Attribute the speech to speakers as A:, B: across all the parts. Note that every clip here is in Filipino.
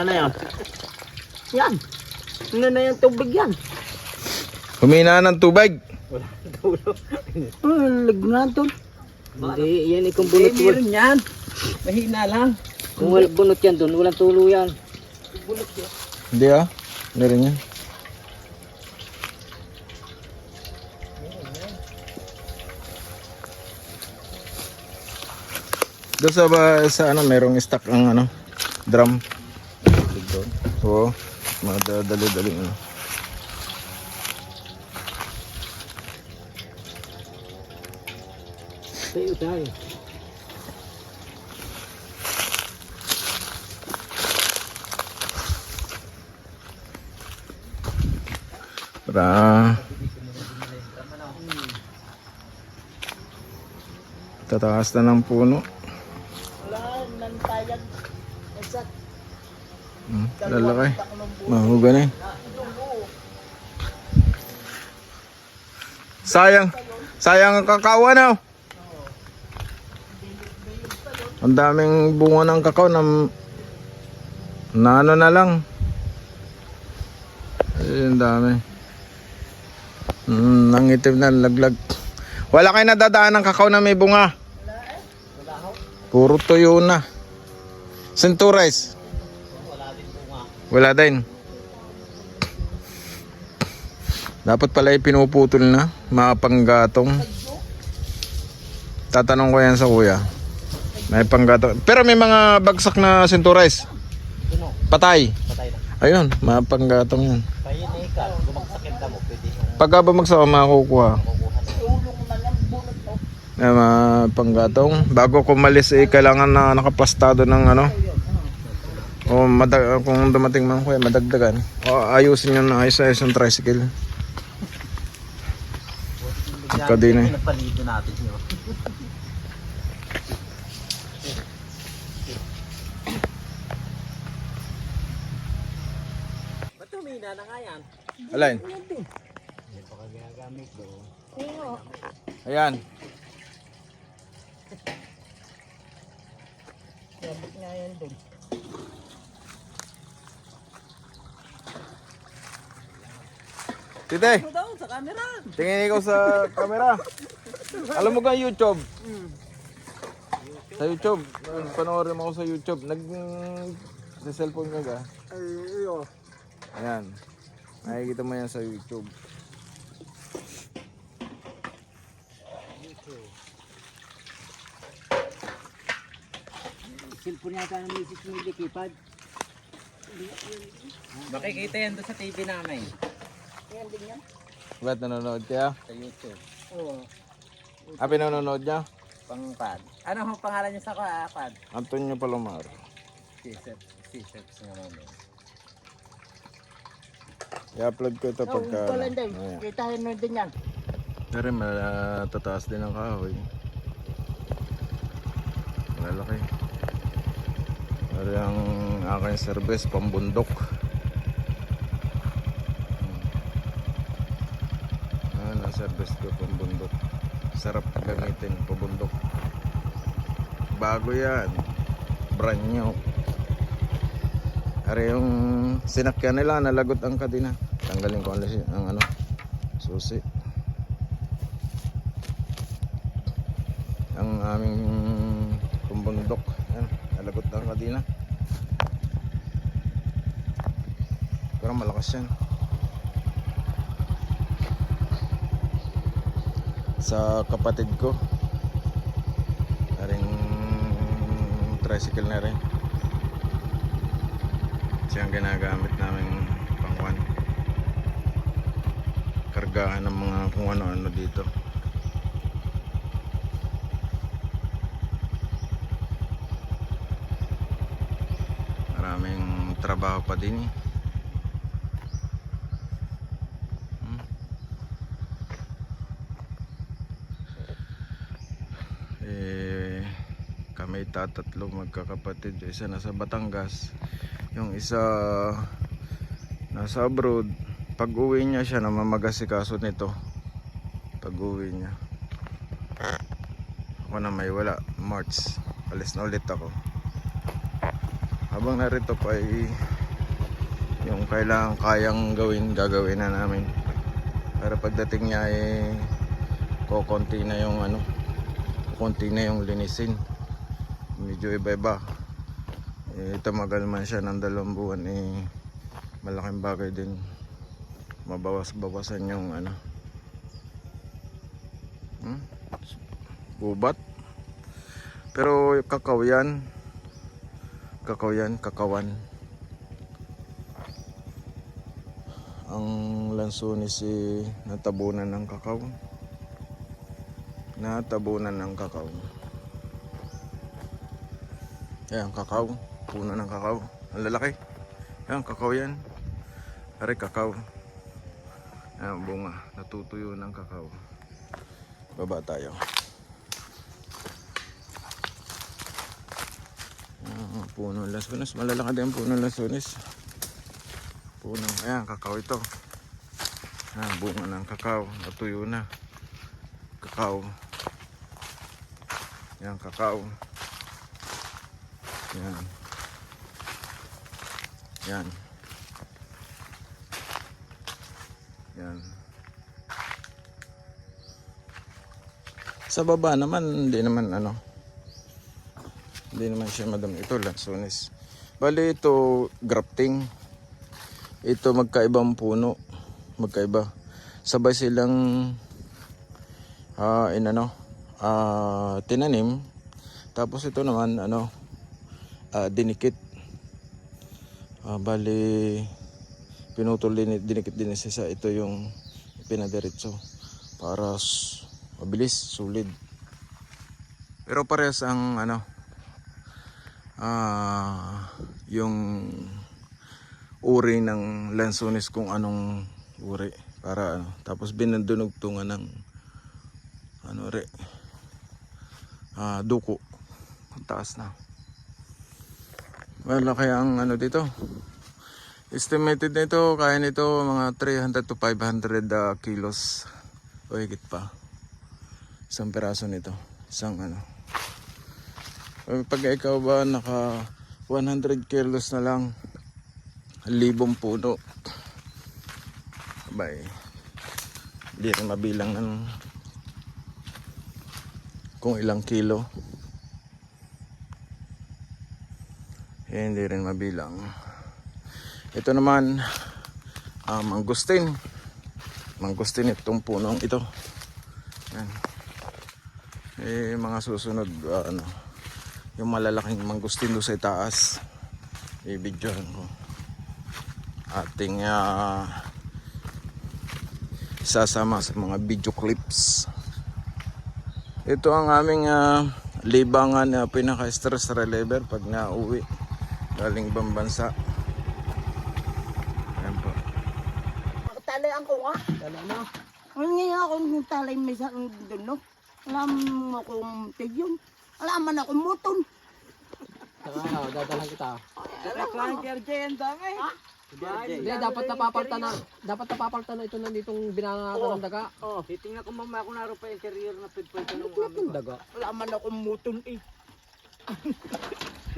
A: na yan. Yan. Ano na yung tubig yan?
B: Humina ng tubig.
A: Wala ang tulo. Lagnan to. Hindi, yan ikong bunot.
C: Meron yan. Mahina lang.
A: Kung walang bunot yan doon, walang tulo yan.
C: Bunot yan.
B: Hindi ah. Meron yan. Doon sa ano, merong stock ang ano, drum. Doon. Oo. Madadali-dali ano.
A: Tayo tayo.
B: Para tataas na ng puno.
C: Wala nang tayag. Exact.
B: Lalaki. Mahuga na eh. Sayang ang kakao na. Ang daming bunga ng kakao na ano na lang. Ayun, dami. Nangitim na, laglag. Wala kayo nadadaan ng kakao na may bunga. Puro tuyo na. Centurize. Wala din. Dapat pala pinuputol na, mga panggatong. Tatanong ko yan sa kuya. May panggatong. Pero may mga bagsak na centurize. Patay.
A: Patay na.
B: Ayun, mga panggatong yan.
A: Kaya na ikaw, bumagsakin ka mo, pwede yung
B: Pagka bumagsak, makukuha.
A: kukuha na.
C: Ulong na lang. Bunot to.
B: Ay, mga panggatong. Bago kumalis eh, kailangan na nakaplastado ng ano. O kung dumating man kuya, madagdagan. O ayusin nyo na ayos-ayos yung tricycle. Kadina eh.
A: Pinapalido natin yun. Ba't humina na nga yan?
B: Alin?
A: Hindi pa ka ginagamit doon.
B: Ayan.
C: Sabot nga yan doon.
B: Tite,
C: Ito daw sa camera.
B: tingin ikaw sa camera. Alam mo ka YouTube? Sa YouTube. Panoorin mo ako sa YouTube. Sa cellphone ka ga?
C: Ay, iyo.
B: Ayan. Nakikita mo yan sa YouTube.
A: Cellphone yata ng misis mo hindi kipad.
C: Makikita yan doon sa TV namin. Yan din yan.
B: Ba't nanonood kaya?
A: Sa YouTube.
C: Oo.
B: Pinanonood niya?
C: Pang-pad. Ano ang pangalan niya sa pad?
B: Antonio Palomar.
C: C-Steps nga namin.
B: I-upload ko ito pagka...
C: Wala din.
B: Ayan.
C: Kitahin mo din yan.
B: Pero matataas din ang kahoy. Malaki. Pero ang aking service pambundok. Ang service ko pambundok. Sarap gamitin pambundok. Bago yan. Brand new. Are yung sinakyan nila nalagot ang kadina. Tanggalin ko ang ano, susi. Ang aming pambundok. Yan, nalagot ang kadina. Pero malakas yan. Sa kapatid ko. Aring tricycle na rin. Siyang ginagamit namin pangwan. Kargahan ng mga kung ano-ano dito. Maraming trabaho pa din eh. Kami tatatlo magkakapatid. Isa nasa Batangas, yung isa nasa abroad. Pag uwi niya siya na mamagasikaso nito. Pag uwi niya ako na may wala. March alis na ulit ako. Habang narito pa ay yung kailangan kayang gawin, gagawin na namin. Para pagdating niya ay konti na yung ano, konti na yung linisin. Medyo iba-iba. Tumagal man siya ng 2 buwan, malaking bagay din. Mabawas-bawasan yung ano, gubat. Pero kakawan, ang lansones natabunan ng kakao. Ayan, kakao, puno ng kakao, ang lalaki. Ayan, kakao yan. Aray, kakao. Ayan, bunga, natutuyo ng kakao. Baba tayo. Puno ng lansones, malalaki din puno ng lansones. Ayan, kakao ito. Ayan, bunga ng kakao, natuyo na. Kakao. Ayan, kakao. Ayan. Ayan. Ayan. Sa baba naman, hindi naman siya madami. Ito, lansones. Bali, ito, grafting. Ito, magkaibang puno. Magkaiba. Sabay silang tinanim. Tapos ito naman, dinikit. Bali, pinutol dinikit din isa. Ito yung pinadiretso. Para mabilis, sulit. Pero parehas ang yung uri ng lansones kung anong uri. Para tapos binadunugtungan ng duko. Ang taas na. Wala kaya ang dito. Estimated nito, kaya nito mga 300 to 500 kilos o higit pa. Isang peraso nito. Isang Pag ikaw ba naka 100 kilos na lang, 1,000 puno. Abay, hindi rin mabilang ng kung ilang kilo. Hindi rin mabilang. Ito naman, mangustin. Mangustin itong punong ito. Yan. Mga susunod, yung malalaking mangustin doon sa itaas, i-videohan ko. Ating sasama sa mga video clips. Ito ang aming libangan na pinaka-stress reliever pag nauwi galing ibang bansa. Ayan po.
A: Talay ang ko nga. Talay na. Ano nga ako nung talay may sa doon, no? Alam mo akong tigyon. Alam man akong muton.
C: Dadalang kita.
A: Alam mo ang Jerjen, dami.
C: Hindi, dapat napapaltan na ito nanditong binangatan ng daga.
A: Oh, titingnan ko mamaya kung naroon pa interior na pwede ng aming daga. Wala man akong muton eh.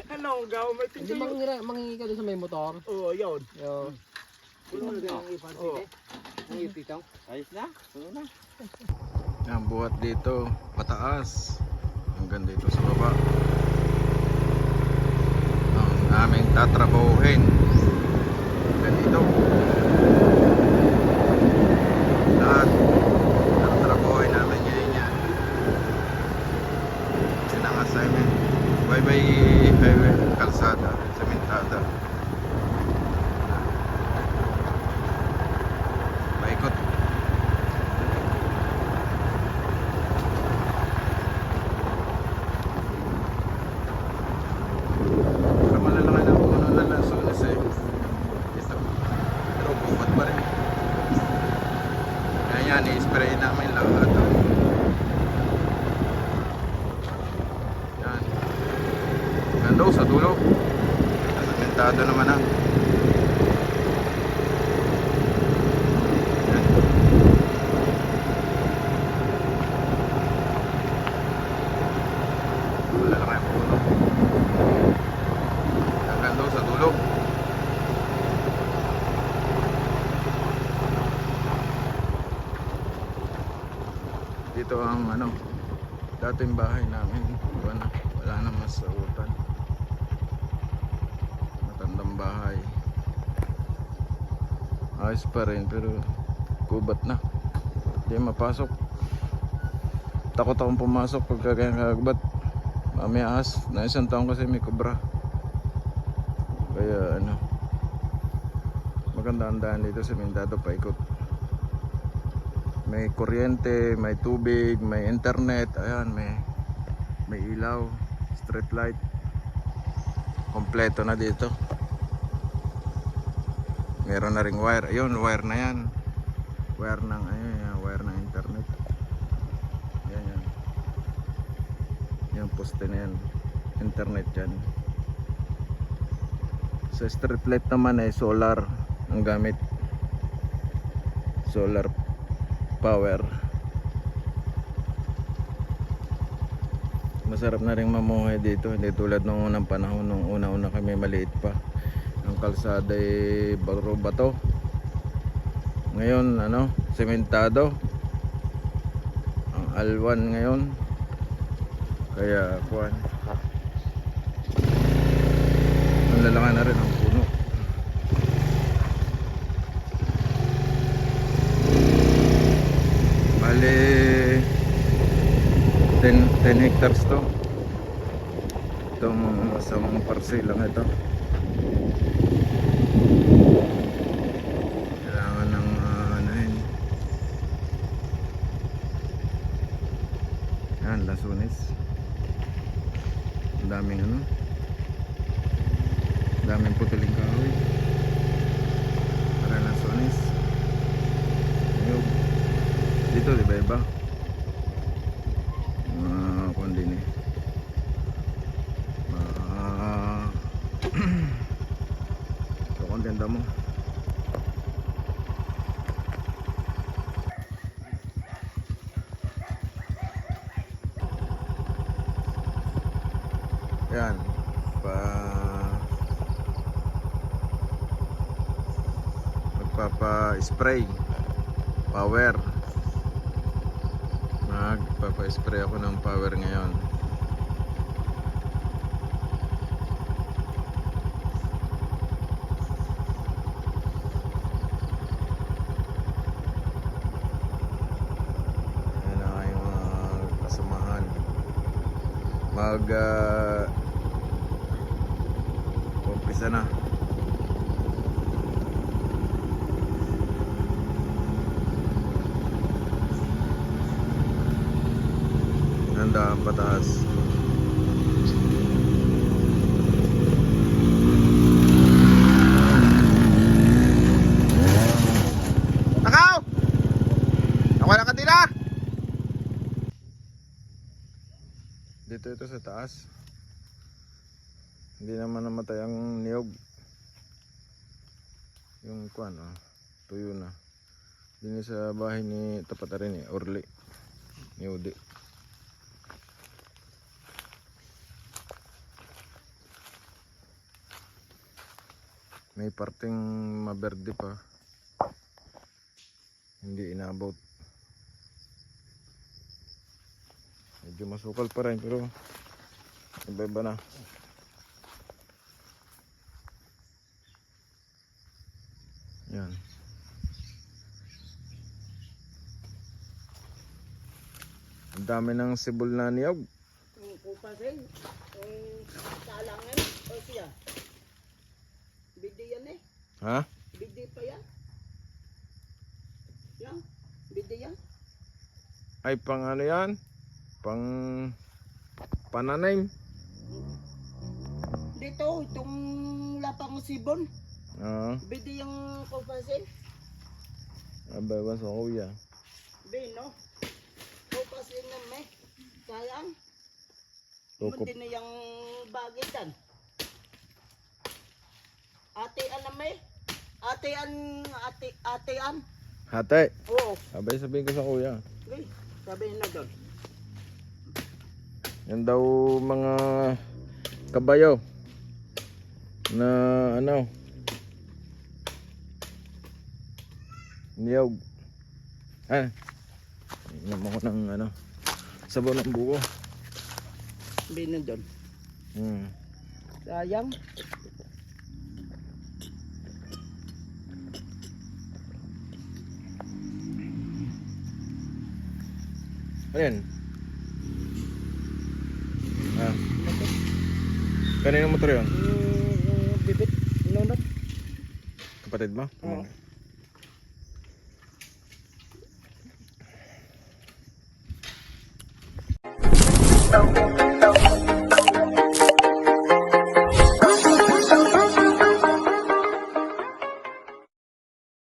A: Ano, gaw may
C: Hindi
A: tigyon.
C: mangingi ka doon sa may motor.
A: Oo, yun.
C: Yo.
A: Puno na ang ipansite. Ang ipitong. Ayos na, puno na.
B: Ang buhat dito, pataas. Hanggang dito sa baba. Ang aming tatrabahuhin. Ganito. Lahat. Tatrabahuhin namin ngayon yan. Yan ang assignment. Bye-bye highway, kalsada, sementada. Paikot. Pero malalaki na puno na lansones eh. Ito. Pero bumat pa rin. Kaya yan, i-spray namin lahat. Yan. Ganda sa dulo. Sementado naman ang. Yan. Malalaki ang puno. Hanggang doon sa Ito ang ano, dating bahay namin. Wala na mas sa utan. Matandang bahay. Ayos pa rin pero kubat na. Hindi mapasok. Takot akong pumasok pagka kaya kagbat. May ahas. Na isang taon kasi may kobra. Kaya ano, maganda ang daan dito sa Mindado paikot. May kuryente, may tubig, may internet, ayan, may ilaw, street light. Kompleto na dito. Meron na ring wire. Ayun, wire na yan. Wire ng wire ng internet. Yan. Yung poste na yan. Internet yan. Sa street light naman ay solar ang gamit. Solar power. Masarap na rin mamuhay dito. Hindi tulad nung unang panahon, nung una-una kami maliit pa. Ang kalsada ay bagro bato. Ngayon ano, sementado. Ang alwan ngayon. Kaya kuwan. Ang lalaki na rin ang puno. Bale 10 hectares to. Itong isang parcel lang ito. Kailangan ng yan, lasunis. Ang daming daming putiling kahoy para lasunis. Ayun. Dito iba-iba kuwan din so kontenta mo. Yan magpapa-spray power. Magpapa-spray ako ng power ngayon. Yan ang aking mga kasamahan. Umpisa na. Ganda ang pataas. Takaw! Ako na katila! Dito ito sa taas. Hindi naman namatay ang niyog. Yung kwan, tuyo na. Dini sa bahay ni tapat rin Orly. Ni Udi. May parting maberde pa. Hindi inabot. Medyo masukal pa rin pero iba-iba na. Yan. Ang dami ng sibol na niyog.
A: Yung kupasin, yung talangan, o siya. Bidi yan
B: Ha?
A: Bidi pa yan. Yan, bidi yan.
B: Ay pang ano yan? Pang pananim.
A: Dito, itong lapang sibon. Bidi yung kupasin.
B: Abay sa kuya.
A: Bino. Kupasin na may. Sayang.
B: Tukop.
A: Munti na yung bagitan. Atean na may. Atean.
B: Hati.
A: Oo.
B: Abay sabihin ko sa kuya.
A: Okay. Sabihin na doon.
B: Yan daw mga kabayo na ano niyog. Inom ako ng ano, sabaw ng buko.
A: Binon doon. Sayang.
B: Ano yan? Ah. Kanino motor yun?
A: Bibit. Nunod.
B: Kapatid mo?
A: Oo.